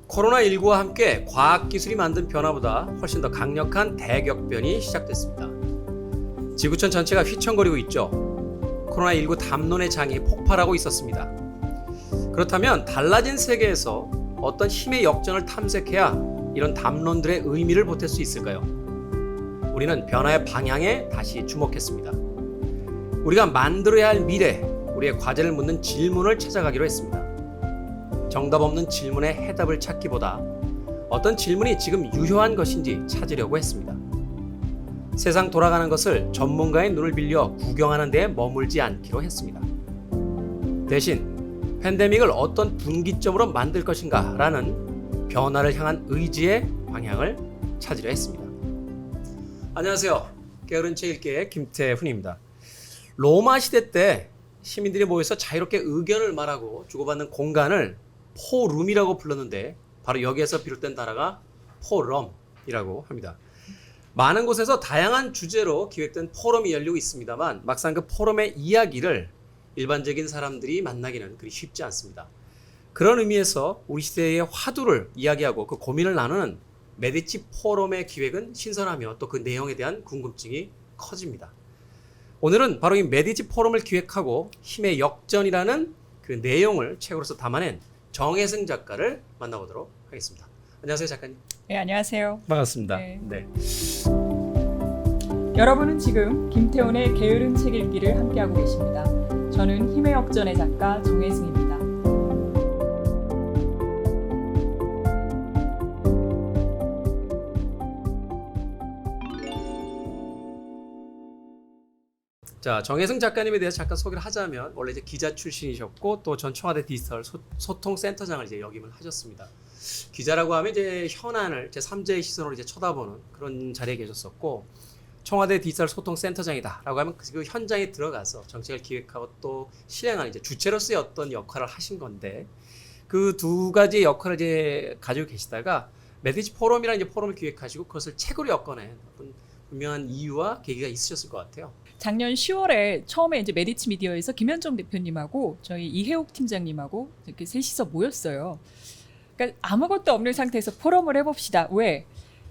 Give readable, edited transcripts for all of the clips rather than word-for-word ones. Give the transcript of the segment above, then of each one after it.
코로나19와 함께 과학기술이 만든 변화보다 훨씬 더 강력한 대격변이 시작됐습니다. 지구촌 전체가 휘청거리고 있죠. 코로나19 담론의 장이 폭발하고 있었습니다. 그렇다면 달라진 세계에서 어떤 힘의 역전을 탐색해야 이런 담론들의 의미를 보탤 수 있을까요? 우리는 변화의 방향에 다시 주목했습니다. 우리가 만들어야 할 미래, 우리의 과제를 묻는 질문을 찾아가기로 했습니다. 정답 없는 질문에 해답을 찾기보다 어떤 질문이 지금 유효한 것인지 찾으려고 했습니다. 세상 돌아가는 것을 전문가의 눈을 빌려 구경하는 데에 머물지 않기로 했습니다. 대신 팬데믹을 어떤 분기점으로 만들 것인가 라는 변화를 향한 의지의 방향을 찾으려 했습니다. 안녕하세요. 게으른 책 읽기의 김태훈입니다. 로마 시대 때 시민들이 모여서 자유롭게 의견을 말하고 주고받는 공간을 포룸이라고 불렀는데 바로 여기에서 비롯된 단어가 포럼이라고 합니다. 많은 곳에서 다양한 주제로 기획된 포럼이 열리고 있습니다만 막상 그 포럼의 이야기를 일반적인 사람들이 만나기는 그리 쉽지 않습니다. 그런 의미에서 우리 시대의 화두를 이야기하고 그 고민을 나누는 메디치 포럼의 기획은 신선하며 또 그 내용에 대한 궁금증이 커집니다. 오늘은 바로 이 메디치 포럼을 기획하고 힘의 역전이라는 그 내용을 책으로서 담아낸 정혜승 작가를 만나보도록 하겠습니다. 안녕하세요, 작가님. 네, 안녕하세요. 반갑습니다. 네. 여러분은 지금 김태훈의 게으른 책 읽기를 함께하고 계십니다. 저는 힘의 역전의 작가 정혜승입니다. 자, 정혜승 작가님에 대해서 잠깐 소개를 하자면 원래 이제 기자 출신이셨고 또 전 청와대 디지털 소통센터장을 이제 역임을 하셨습니다. 기자라고 하면 이제 현안을 제 3자의 시선으로 이제 쳐다보는 그런 자리에 계셨었고 청와대 디지털 소통센터장이다라고 하면 그 현장에 들어가서 정책을 기획하고 또 실행하는 이제 주체로서의 어떤 역할을 하신 건데 그 두 가지 역할을 이제 가지고 계시다가 메디치 포럼이라는 이제 포럼을 기획하시고 그것을 책으로 엮어낸 어떤 분명한 이유와 계기가 있으셨을 것 같아요. 작년 10월에 처음에 이제 메디치 미디어에서 김현정 대표님하고 저희 이혜옥 팀장님하고 이렇게 셋이서 모였어요. 그러니까 아무것도 없는 상태에서 포럼을 해봅시다. 왜?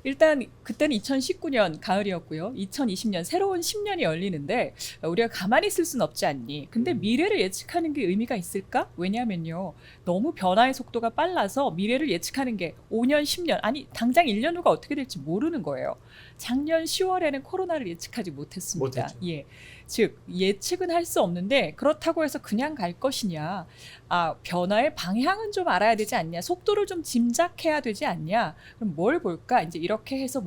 일단 그때는 2019년 가을이었고요. 2020년 새로운 10년이 열리는데 우리가 가만히 있을 순 없지 않니? 근데 미래를 예측하는 게 의미가 있을까? 왜냐면요. 너무 변화의 속도가 빨라서 미래를 예측하는 게 5년, 10년, 아니 당장 1년 후가 어떻게 될지 모르는 거예요. 작년 10월에는 코로나를 예측하지 못했습니다. 못했죠. 예. 즉 예측은 할 수 없는데 그렇다고 해서 그냥 갈 것이냐? 변화의 방향은 좀 알아야 되지 않냐? 속도를 좀 짐작해야 되지 않냐? 그럼 뭘 볼까? 이제 이렇게 해서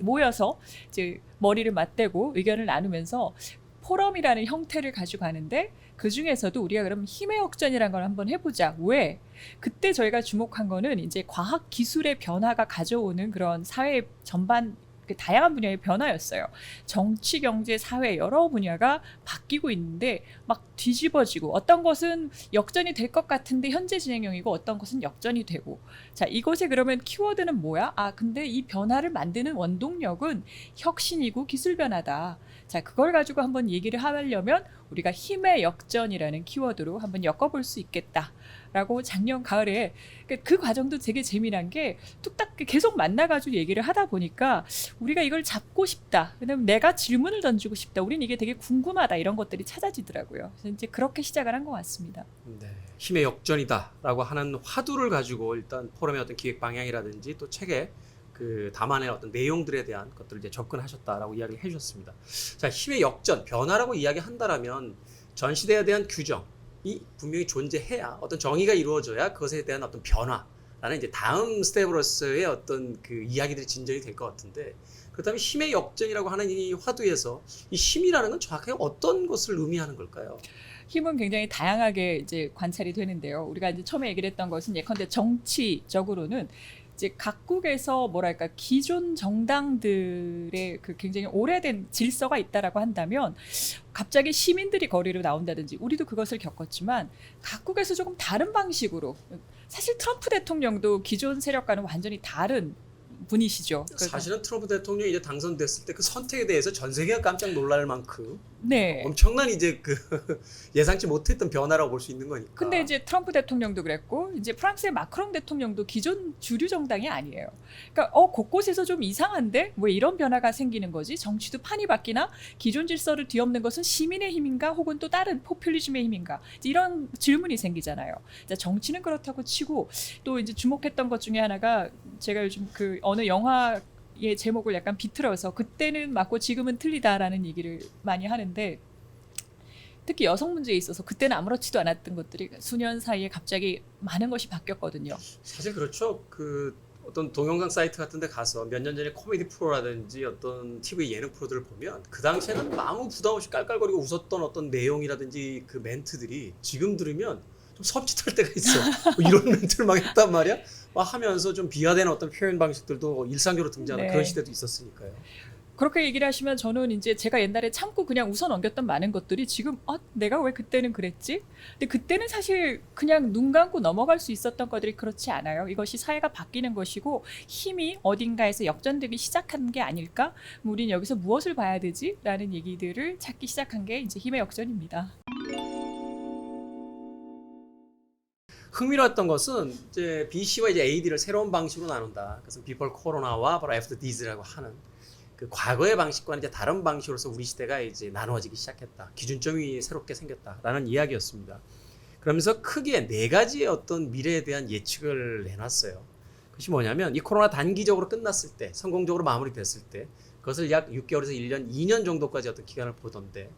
모여서 이제 머리를 맞대고 의견을 나누면서 포럼이라는 형태를 가지고 가는데 그 중에서도 우리가 그럼 힘의 역전이라는 걸 한번 해보자. 왜? 그때 저희가 주목한 거는 이제 과학 기술의 변화가 가져오는 그런 사회 전반 다양한 분야의 변화였어요. 정치, 경제, 사회 여러 분야가 바뀌고 있는데 막 뒤집어지고 어떤 것은 역전이 될 것 같은데 현재 진행형이고 어떤 것은 역전이 되고 자 이것의 그러면 키워드는 뭐야? 근데 이 변화를 만드는 원동력은 혁신이고 기술 변화다. 자 그걸 가지고 한번 얘기를 하려면 우리가 힘의 역전이라는 키워드로 한번 엮어볼 수 있겠다. 라고 작년 가을에 그 과정도 되게 재미난 게 뚝딱 계속 만나가지고 얘기를 하다 보니까 우리가 이걸 잡고 싶다. 왜냐면 내가 질문을 던지고 싶다. 우린 이게 되게 궁금하다. 이런 것들이 찾아지더라고요. 그래서 이제 그렇게 시작을 한 것 같습니다. 네, 힘의 역전이다라고 하는 화두를 가지고 일단 포럼의 어떤 기획 방향이라든지 또 책에 그 담아낸 어떤 내용들에 대한 것들을 이제 접근하셨다라고 이야기를 해주셨습니다. 자, 힘의 역전, 변화라고 이야기한다라면 전 시대에 대한 규정이 분명히 존재해야 어떤 정의가 이루어져야 그것에 대한 어떤 변화라는 이제 다음 스텝으로서의 어떤 그 이야기들이 진전이 될 것 같은데 그렇다면 힘의 역전이라고 하는 이 화두에서 이 힘이라는 건 정확하게 어떤 것을 의미하는 걸까요? 힘은 굉장히 다양하게 이제 관찰이 되는데요. 우리가 이제 처음에 얘기를 했던 것은 예컨대 정치적으로는 이제 각국에서 뭐랄까 기존 정당들의 그 굉장히 오래된 질서가 있다라고 한다면 갑자기 시민들이 거리로 나온다든지 우리도 그것을 겪었지만 각국에서 조금 다른 방식으로 사실 트럼프 대통령도 기존 세력과는 완전히 다른 분이시죠. 사실은 트럼프 대통령이 이제 당선됐을 때 그 선택에 대해서 전 세계가 깜짝 놀랄 만큼 네. 엄청난 이제 그 예상치 못했던 변화라고 볼 수 있는 거니까. 근데 이제 트럼프 대통령도 그랬고 이제 프랑스의 마크롱 대통령도 기존 주류 정당이 아니에요. 그러니까 곳곳에서 좀 이상한데 왜 이런 변화가 생기는 거지? 정치도 판이 바뀌나? 기존 질서를 뒤엎는 것은 시민의 힘인가? 혹은 또 다른 포퓰리즘의 힘인가? 이런 질문이 생기잖아요. 자, 정치는 그렇다고 치고 또 이제 주목했던 것 중에 하나가 제가 요즘 그 어느 영화의 제목을 약간 비틀어서 그때는 맞고 지금은 틀리다라는 얘기를 많이 하는데 특히 여성 문제에 있어서 그때는 아무렇지도 않았던 것들이 수년 사이에 갑자기 많은 것이 바뀌었거든요. 사실 그렇죠. 그 어떤 동영상 사이트 같은 데 가서 몇 년 전에 코미디 프로라든지 어떤 TV 예능 프로들을 보면 그 당시에는 아무 부담 없이 깔깔거리고 웃었던 어떤 내용이라든지 그 멘트들이 지금 들으면 좀 섬찟할 때가 있어. 뭐 이런 멘트를 막 했단 말이야. 막 하면서 좀 비하되는 어떤 표현 방식들도 일상적으로 등장하는 네. 그런 시대도 있었으니까요. 그렇게 얘기를 하시면 저는 이제 제가 옛날에 참고 그냥 웃어 넘겼던 많은 것들이 지금 내가 왜 그때는 그랬지? 근데 그때는 사실 그냥 눈 감고 넘어갈 수 있었던 것들이 그렇지 않아요. 이것이 사회가 바뀌는 것이고 힘이 어딘가에서 역전되기 시작한 게 아닐까? 우린 여기서 무엇을 봐야 되지? 라는 얘기들을 찾기 시작한 게 이제 힘의 역전입니다. 흥미로웠던 것은 이제 BC와 이제 AD를 새로운 방식으로 나눈다. 그래서 Before Corona와 바로 After This라고 하는 그 과거의 방식과는 이제 다른 방식으로서 우리 시대가 이제 나누어지기 시작했다. 기준점이 새롭게 생겼다라는 이야기였습니다. 그러면서 크게 네 가지의 어떤 미래에 대한 예측을 내놨어요. 그것이 뭐냐면 이 코로나 단기적으로 끝났을 때, 성공적으로 마무리됐을 때 그것을 약 6개월에서 1년, 2년 정도까지 어떤 기간을 보던데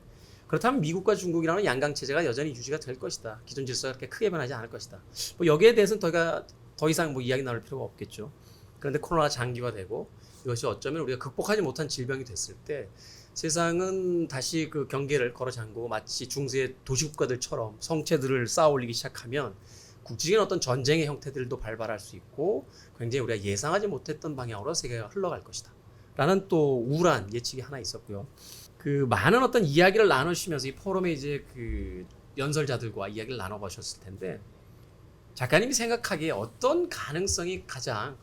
그렇다면 미국과 중국이라는 양강 체제가 여전히 유지가 될 것이다. 기존 질서가 그렇게 크게 변하지 않을 것이다. 뭐 여기에 대해서는 더 이상 뭐 이야기 나눌 필요가 없겠죠. 그런데 코로나가 장기화되고 이것이 어쩌면 우리가 극복하지 못한 질병이 됐을 때 세상은 다시 그 경계를 걸어 잠그고 마치 중세 도시국가들처럼 성체들을 쌓아 올리기 시작하면 국지적인 어떤 전쟁의 형태들도 발발할 수 있고 굉장히 우리가 예상하지 못했던 방향으로 세계가 흘러갈 것이다. 라는 또 우울한 예측이 하나 있었고요. 그 많은 어떤 이야기를 나누시면서 이 포럼에 이제 그 연설자들과 이야기를 나눠보셨을 텐데 작가님이 생각하기에 어떤 가능성이 가장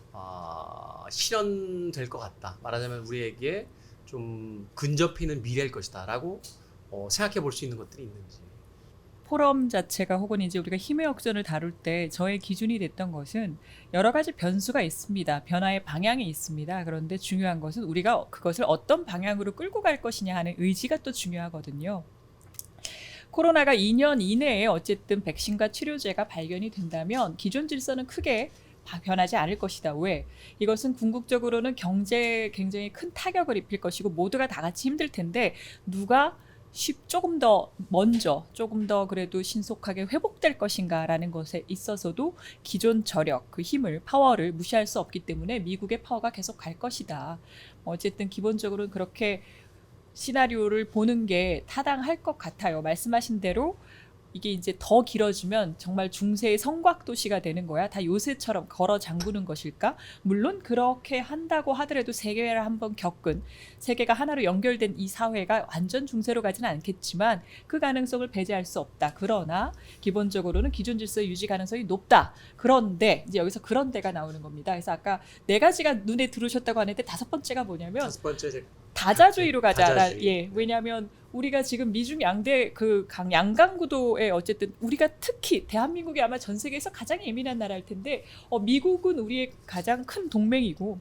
실현될 것 같다. 말하자면 우리에게 좀 근접해 있는 미래일 것이다 라고 생각해 볼 수 있는 것들이 있는지. 포럼 자체가 혹은 이제 우리가 힘의 역전을 다룰 때 저의 기준이 됐던 것은 여러 가지 변수가 있습니다. 변화의 방향이 있습니다. 그런데 중요한 것은 우리가 그것을 어떤 방향으로 끌고 갈 것이냐 하는 의지가 또 중요하거든요. 코로나가 2년 이내에 어쨌든 백신과 치료제가 발견이 된다면 기존 질서는 크게 변하지 않을 것이다. 왜? 이것은 궁극적으로는 경제에 굉장히 큰 타격을 입힐 것이고 모두가 다 같이 힘들 텐데 누가 조금 더 먼저 조금 더 그래도 신속하게 회복될 것인가라는 것에 있어서도 기존 저력, 그 힘을, 파워를 무시할 수 없기 때문에 미국의 파워가 계속 갈 것이다. 어쨌든 기본적으로는 그렇게 시나리오를 보는 게 타당할 것 같아요. 말씀하신 대로 이게 이제 더 길어지면 정말 중세의 성곽 도시가 되는 거야. 다 요새처럼 걸어 잠그는 것일까? 물론 그렇게 한다고 하더라도 세계를 한번 겪은 세계가 하나로 연결된 이 사회가 완전 중세로 가지는 않겠지만 그 가능성을 배제할 수 없다. 그러나 기본적으로는 기존 질서 유지 가능성이 높다. 그런데 이제 여기서 그런데가 나오는 겁니다. 그래서 아까 네 가지가 눈에 들으셨다고 하는데 다섯 번째가 뭐냐면 다섯 번째 다자주의로 가자. 다자주의. 예, 왜냐하면 우리가 지금 미중 양대 그 양강 구도에 어쨌든 우리가 특히 대한민국이 아마 전 세계에서 가장 예민한 나라일 텐데 미국은 우리의 가장 큰 동맹이고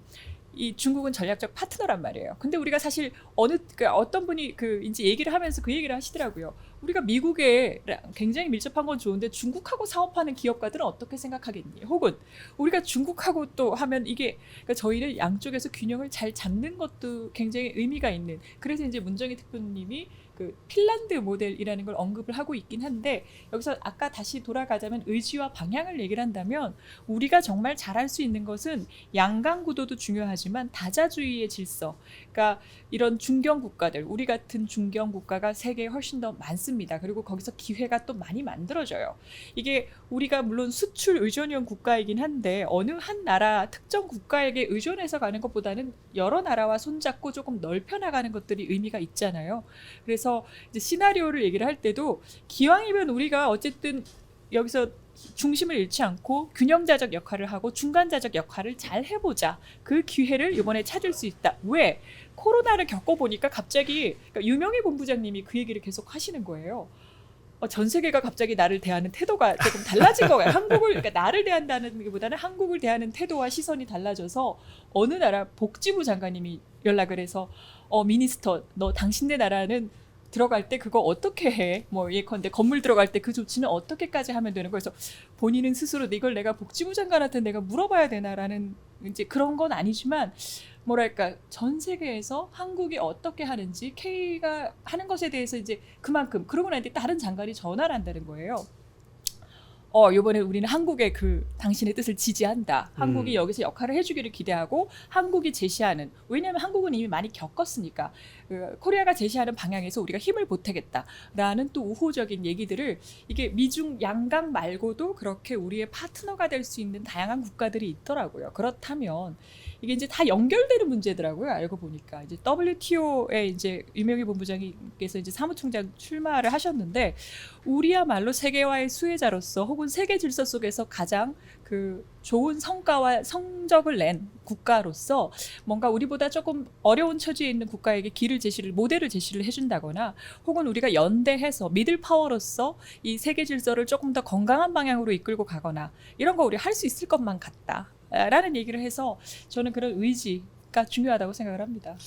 이 중국은 전략적 파트너란 말이에요. 근데 우리가 사실 어떤 분이 이제 얘기를 하면서 그 얘기를 하시더라고요. 우리가 미국에 굉장히 밀접한 건 좋은데 중국하고 사업하는 기업가들은 어떻게 생각하겠니? 혹은 우리가 중국하고 또 하면 이게 그러니까 저희는 양쪽에서 균형을 잘 잡는 것도 굉장히 의미가 있는. 그래서 이제 문정희 특보님이 그 핀란드 모델이라는 걸 언급을 하고 있긴 한데 여기서 아까 다시 돌아가자면 의지와 방향을 얘기를 한다면 우리가 정말 잘할 수 있는 것은 양강 구도도 중요하지만 다자주의의 질서. 그러니까 이런 중견 국가들, 우리 같은 중견 국가가 세계에 훨씬 더 많습니다. 그리고 거기서 기회가 또 많이 만들어져요. 이게 우리가 물론 수출 의존형 국가이긴 한데 어느 한 나라 특정 국가에게 의존해서 가는 것보다는 여러 나라와 손잡고 조금 넓혀 나가는 것들이 의미가 있잖아요. 그래서 이제 시나리오를 얘기를 할 때도 기왕이면 우리가 어쨌든 여기서 중심을 잃지 않고 균형자적 역할을 하고 중간자적 역할을 잘 해보자. 그 기회를 이번에 찾을 수 있다. 왜? 코로나를 겪어보니까 갑자기 그러니까 유명희 본부장님이 그 얘기를 계속 하시는 거예요. 전 세계가 갑자기 나를 대하는 태도가 조금 달라진 거예요. 그러니까 나를 대한다는 게보다는 한국을 대하는 태도와 시선이 달라져서 어느 나라 복지부 장관님이 연락을 해서 미니스터, 너 당신네 나라는 들어갈 때 그거 어떻게 해? 뭐 예컨대 건물 들어갈 때 그 조치는 어떻게까지 하면 되는 거예요. 그래서 본인은 스스로 이걸 내가 복지부 장관한테 내가 물어봐야 되나라는 이제 그런 건 아니지만 뭐랄까 전 세계에서 한국이 어떻게 하는지 K가 하는 것에 대해서 이제 그만큼 그러고 나니 다른 장관이 전화를 한다는 거예요. 이번에 우리는 한국의 그 당신의 뜻을 지지한다. 한국이 여기서 역할을 해주기를 기대하고 한국이 제시하는 왜냐하면 한국은 이미 많이 겪었으니까 코리아가 제시하는 방향에서 우리가 힘을 보태겠다라는 또 우호적인 얘기들을 이게 미중 양강 말고도 그렇게 우리의 파트너가 될 수 있는 다양한 국가들이 있더라고요. 그렇다면 이게 이제 다 연결되는 문제더라고요. 알고 보니까 이제 WTO에 이제 유명희 본부장님께서 이제 사무총장 출마를 하셨는데 우리야말로 세계화의 수혜자로서 혹은 세계 질서 속에서 가장 그 좋은 성과와 성적을 낸 국가로서 뭔가 우리보다 조금 어려운 처지에 있는 국가에게 모델을 제시를 해준다거나 혹은 우리가 연대해서 미들 파워로서 이 세계 질서를 조금 더 건강한 방향으로 이끌고 가거나 이런 거 우리 할 수 있을 것만 같다. 라는 얘기를 해서 저는 그런 의지가 중요하다고 생각을 합니다.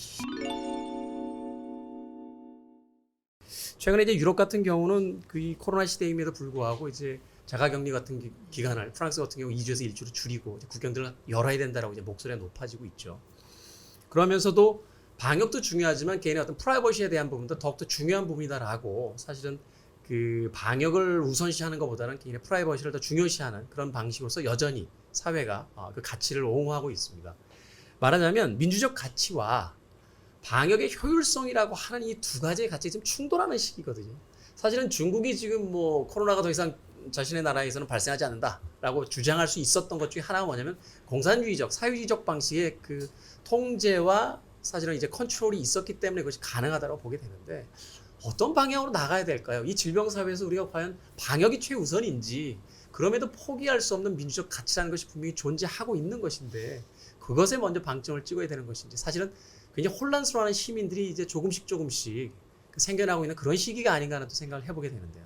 최근에 이제 유럽 같은 경우는 그 이 코로나 시대임에도 불구하고 이제 자가격리 같은 기간을 프랑스 같은 경우 2주에서 1주로 줄이고 이제 국경들을 열어야 된다라고 이제 목소리가 높아지고 있죠. 그러면서도 방역도 중요하지만 개인의 어떤 프라이버시에 대한 부분도 더욱더 중요한 부분이다라고 사실은 그 방역을 우선시하는 것보다는 개인의 프라이버시를 더 중요시하는 그런 방식으로서 여전히 사회가 그 가치를 옹호하고 있습니다. 말하자면 민주적 가치와 방역의 효율성이라고 하는 이 두 가지의 가치가 지금 충돌하는 시기거든요. 사실은 중국이 지금 뭐 코로나가 더 이상 자신의 나라에서는 발생하지 않는다라고 주장할 수 있었던 것 중에 하나가 뭐냐면 공산주의적, 사회주의적 방식의 그 통제와 사실은 이제 컨트롤이 있었기 때문에 그것이 가능하다고 보게 되는데 어떤 방향으로 나가야 될까요? 이 질병 사회에서 우리가 과연 방역이 최우선인지 그럼에도 포기할 수 없는 민주적 가치라는 것이 분명히 존재하고 있는 것인데 그것에 먼저 방점을 찍어야 되는 것인지 사실은 굉장히 혼란스러워하는 시민들이 이제 조금씩 생겨나고 있는 그런 시기가 아닌가 하는 또 생각을 해보게 되는데요.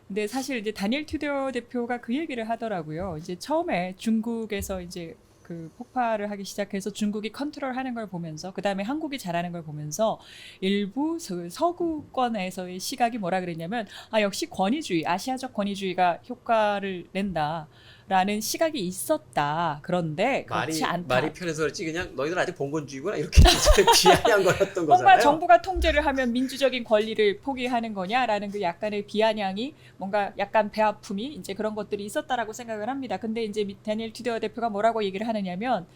근데 사실 이제 다니엘 튜더 대표가 그 얘기를 하더라고요. 이제 처음에 중국에서 이제 그 폭발을 하기 시작해서 중국이 컨트롤하는 걸 보면서 그 다음에 한국이 잘하는 걸 보면서 일부 서구권에서의 시각이 뭐라 그랬냐면 역시 권위주의, 아시아적 권위주의가 효과를 낸다라는 시각이 있었다. 그런데 그렇지 않다. 말이 편해서 그렇지 그냥 너희들 아직 봉건주의구나 이렇게 비아냥 거였던 뭔가 거잖아요. 정부가 통제를 하면 민주적인 권리를 포기하는 거냐라는 그 약간의 비아냥이 뭔가 약간 배아픔이 이제 그런 것들이 있었다라고 생각을 합니다. 근데 이제 다니엘 튜더 대표가 뭐라고 얘기를 하느냐면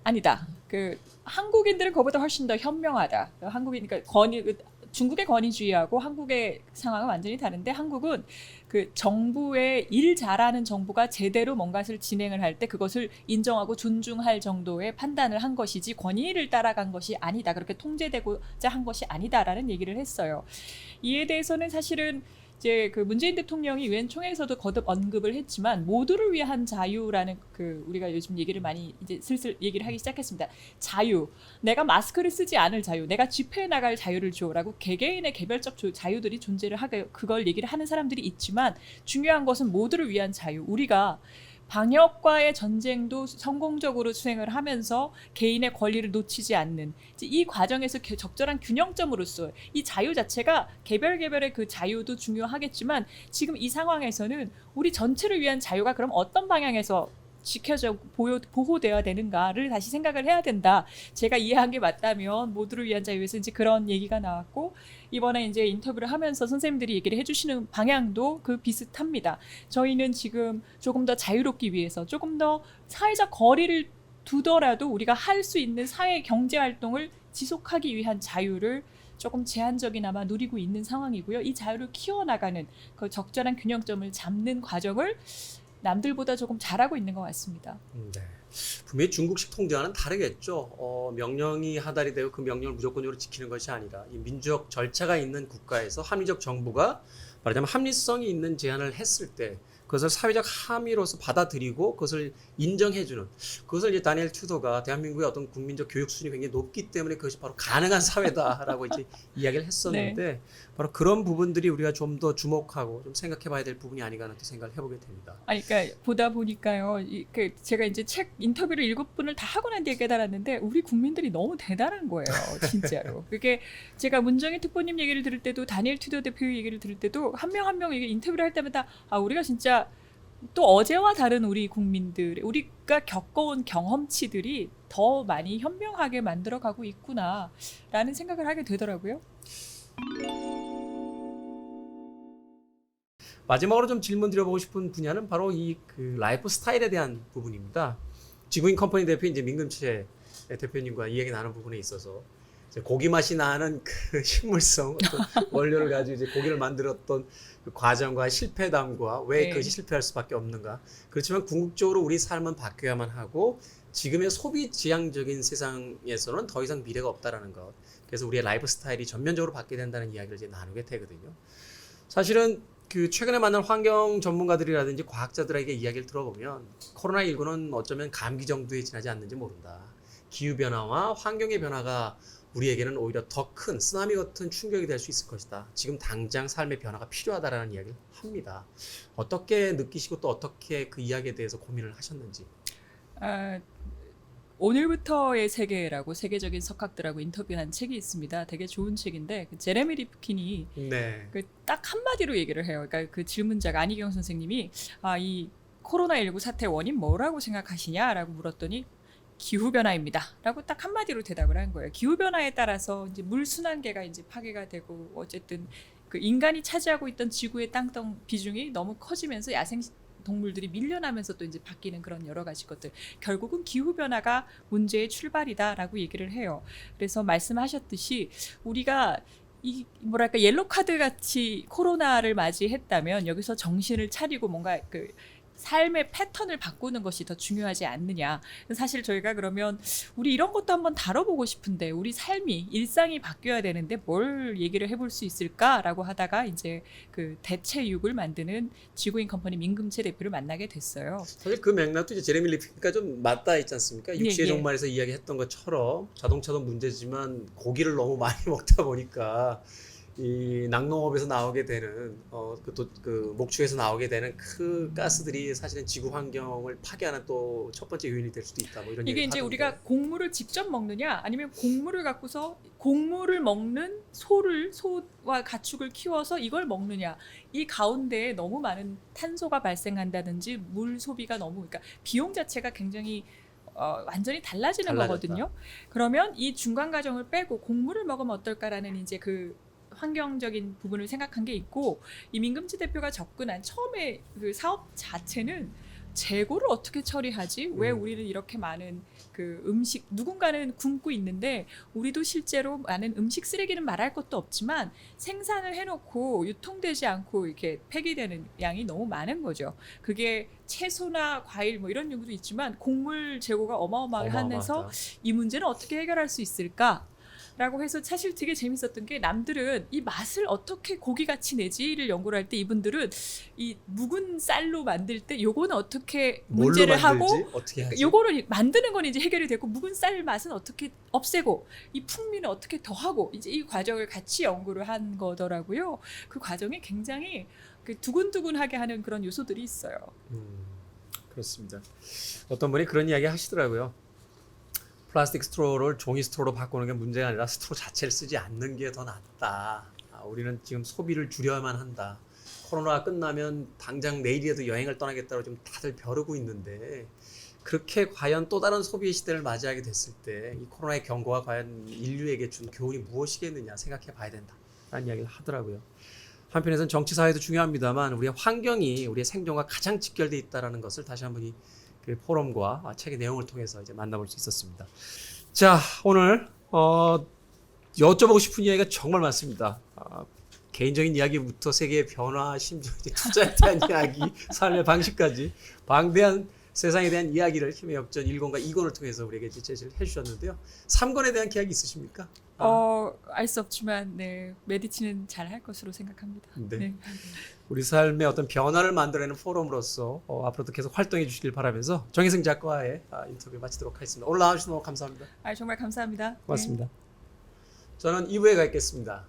아니다. 그 한국인들은 그보다 훨씬 더 현명하다. 그러니까 중국의 권위주의하고 한국의 상황은 완전히 다른데 한국은 그 정부의 일 잘하는 정부가 제대로 뭔가를 진행을 할 때 그것을 인정하고 존중할 정도의 판단을 한 것이지 권위를 따라간 것이 아니다. 그렇게 통제되고자 한 것이 아니다라는 얘기를 했어요. 이에 대해서는 사실은 이제 그 문재인 대통령이 유엔 총회에서도 거듭 언급을 했지만 모두를 위한 자유라는 그 우리가 요즘 얘기를 많이 이제 슬슬 얘기를 하기 시작했습니다. 자유, 내가 마스크를 쓰지 않을 자유, 내가 집회에 나갈 자유를 줘라고 개개인의 개별적 자유들이 존재를 하게 그걸 얘기를 하는 사람들이 있지만 중요한 것은 모두를 위한 자유. 우리가 방역과의 전쟁도 성공적으로 수행을 하면서 개인의 권리를 놓치지 않는 이 과정에서 적절한 균형점으로서 이 자유 자체가 개별의 그 자유도 중요하겠지만 지금 이 상황에서는 우리 전체를 위한 자유가 그럼 어떤 방향에서 지켜져 보호되어야 되는가를 다시 생각을 해야 된다. 제가 이해한 게 맞다면 모두를 위한 자유에서 이제 그런 얘기가 나왔고 이번에 이제 인터뷰를 하면서 선생님들이 얘기를 해주시는 방향도 그 비슷합니다. 저희는 지금 조금 더 자유롭기 위해서 조금 더 사회적 거리를 두더라도 우리가 할 수 있는 사회 경제 활동을 지속하기 위한 자유를 조금 제한적이나마 누리고 있는 상황이고요. 이 자유를 키워나가는 그 적절한 균형점을 잡는 과정을 남들보다 조금 잘하고 있는 것 같습니다. 네. 분명히 중국식 통제와는 다르겠죠. 명령이 하달이 되고 그 명령을 무조건적으로 지키는 것이 아니라 이 민주적 절차가 있는 국가에서 합리적 정부가 말하자면 합리성이 있는 제안을 했을 때 그것을 사회적 함의로서 받아들이고 그것을 인정해주는 그것을 이제 다니엘 튜더가 대한민국의 어떤 국민적 교육 수준이 굉장히 높기 때문에 그것이 바로 가능한 사회다라고 이제 이야기를 했었는데 바로 그런 부분들이 우리가 좀 더 주목하고 좀 생각해봐야 될 부분이 아닌가 하는 또 생각을 해보게 됩니다. 아니, 그러니까 보다 보니까요, 제가 이제 책 인터뷰를 7분을 다 하고 난 뒤에 깨달았는데 우리 국민들이 너무 대단한 거예요, 진짜로. 그게 제가 문정희 특보님 얘기를 들을 때도 다니엘 튜더 대표 얘기를 들을 때도 한 명 한 명 이게 인터뷰를 할 때마다 우리가 진짜 또 어제와 다른 우리 국민들, 우리가 겪어온 경험치들이 더 많이 현명하게 만들어가고 있구나라는 생각을 하게 되더라고요. 마지막으로 좀 질문 드려보고 싶은 분야는 바로 이 그 라이프 스타일에 대한 부분입니다. 지구인 컴퍼니 대표 이제 민금채 대표님과 이야기 나눈 부분에 있어서 이제 고기 맛이 나는 그 식물성 어떤 원료를 가지고 이제 고기를 만들었던 그 과정과 실패담과 왜 그것이 실패할 수밖에 없는가. 그렇지만 궁극적으로 우리 삶은 바뀌어야만 하고 지금의 소비 지향적인 세상에서는 더 이상 미래가 없다라는 것. 그래서 우리의 라이프 스타일이 전면적으로 바뀌게 된다는 이야기를 이제 나누게 되거든요. 사실은 그 최근에 만난 환경 전문가들이라든지 과학자들에게 이야기를 들어보면 코로나19는 어쩌면 감기 정도에 지나지 않는지 모른다. 기후변화와 환경의 변화가 우리에게는 오히려 더 큰 쓰나미 같은 충격이 될 수 있을 것이다. 지금 당장 삶의 변화가 필요하다라는 이야기를 합니다. 어떻게 느끼시고 또 어떻게 그 이야기에 대해서 고민을 하셨는지. 오늘부터의 세계라고 세계적인 석학들하고 인터뷰한 책이 있습니다. 되게 좋은 책인데 제레미 리프킨이 딱 한마디로 얘기를 해요. 그러니까 그 질문자가 안희경 선생님이 이 코로나19 사태 원인 뭐라고 생각하시냐라고 물었더니 기후변화입니다. 라고 딱 한마디로 대답을 한 거예요. 기후변화에 따라서 이제 물 순환계가 이제 파괴가 되고 어쨌든 그 인간이 차지하고 있던 지구의 땅덩 비중이 너무 커지면서 야생 동물들이 밀려나면서 또 이제 바뀌는 그런 여러 가지 것들. 결국은 기후변화가 문제의 출발이다라고 얘기를 해요. 그래서 말씀하셨듯이 우리가 이 뭐랄까 옐로 카드 같이 코로나를 맞이했다면 여기서 정신을 차리고 뭔가 그 삶의 패턴을 바꾸는 것이 더 중요하지 않느냐. 사실 저희가 그러면 우리 이런 것도 한번 다뤄보고 싶은데 우리 삶이 일상이 바뀌어야 되는데 뭘 얘기를 해볼 수 있을까라고 하다가 이제 그 대체육을 만드는 지구인 컴퍼니 민금채 대표를 만나게 됐어요. 사실 그 맥락도 이제 제레미 리프킨과 좀 맞닿아 있지 않습니까? 육지의 종말에서 이야기했던 것처럼 자동차도 문제지만 고기를 너무 많이 먹다 보니까 이 낙농업에서 나오게 되는 그 목축에서 나오게 되는 그 가스들이 사실은 지구 환경을 파괴하는 또 첫 번째 요인이 될 수도 있다. 뭐 이런 이게 이제 하던데. 우리가 곡물을 직접 먹느냐 아니면 곡물을 갖고서 곡물을 먹는 소와 가축을 키워서 이걸 먹느냐 이 가운데에 너무 많은 탄소가 발생한다든지 물 소비가 너무 그러니까 비용 자체가 굉장히 완전히 달라졌다. 거거든요. 그러면 이 중간 과정을 빼고 곡물을 먹으면 어떨까라는 이제 그 환경적인 부분을 생각한 게 있고 이 민금채 대표가 접근한 처음에 그 사업 자체는 재고를 어떻게 처리하지? 왜 우리는 이렇게 많은 그 음식 누군가는 굶고 있는데 우리도 실제로 많은 음식 쓰레기는 말할 것도 없지만 생산을 해놓고 유통되지 않고 이렇게 폐기되는 양이 너무 많은 거죠. 그게 채소나 과일 뭐 이런 경우도 있지만 곡물 재고가 어마어마하게 하면서 이 문제는 어떻게 해결할 수 있을까? 라고 해서 사실 되게 재밌었던 게 남들은 이 맛을 어떻게 고기같이 내지를 연구를 할 때 이분들은 이 묵은 쌀로 만들 때 요거는 어떻게 문제를 하고 요거를 만드는 건 이제 해결이 되고 묵은 쌀 맛은 어떻게 없애고 이 풍미는 어떻게 더하고 이제 이 과정을 같이 연구를 한 거더라고요. 그 과정이 굉장히 그 두근두근하게 하는 그런 요소들이 있어요. 그렇습니다. 어떤 분이 그런 이야기 하시더라고요. 플라스틱 스트로를 종이 스트로로 바꾸는 게 문제가 아니라 스트로 자체를 쓰지 않는 게 더 낫다. 우리는 지금 소비를 줄여야만 한다. 코로나가 끝나면 당장 내일이라도 여행을 떠나겠다고 좀 다들 벼르고 있는데 그렇게 과연 또 다른 소비의 시대를 맞이하게 됐을 때 이 코로나의 경고가 과연 인류에게 준 교훈이 무엇이겠느냐 생각해 봐야 된다. 라는 이야기를 하더라고요. 한편에서는 정치 사회도 중요합니다만 우리의 환경이 우리의 생존과 가장 직결되어 있다는 것을 다시 한번 그 포럼과 책의 내용을 통해서 이제 만나볼 수 있었습니다. 자, 오늘 여쭤보고 싶은 이야기가 정말 많습니다. 개인적인 이야기부터 세계의 변화, 심지어 이제 투자에 대한 이야기, 삶의 방식까지 방대한 세상에 대한 이야기를 힘의 역전 1권과 2권을 통해서 우리에게 제시를 해주셨는데요. 3권에 대한 계획이 있으십니까? 알 수 없지만 네, 메디치는 잘 할 것으로 생각합니다. 네. 네. 우리 삶의 어떤 변화를 만들어내는 포럼으로서 앞으로도 계속 활동해 주시길 바라면서 정혜승 작가와의 인터뷰 마치도록 하겠습니다. 오늘 나와주셔서 너무 감사합니다. 정말 감사합니다. 고맙습니다. 저는 2부에 가 있겠습니다.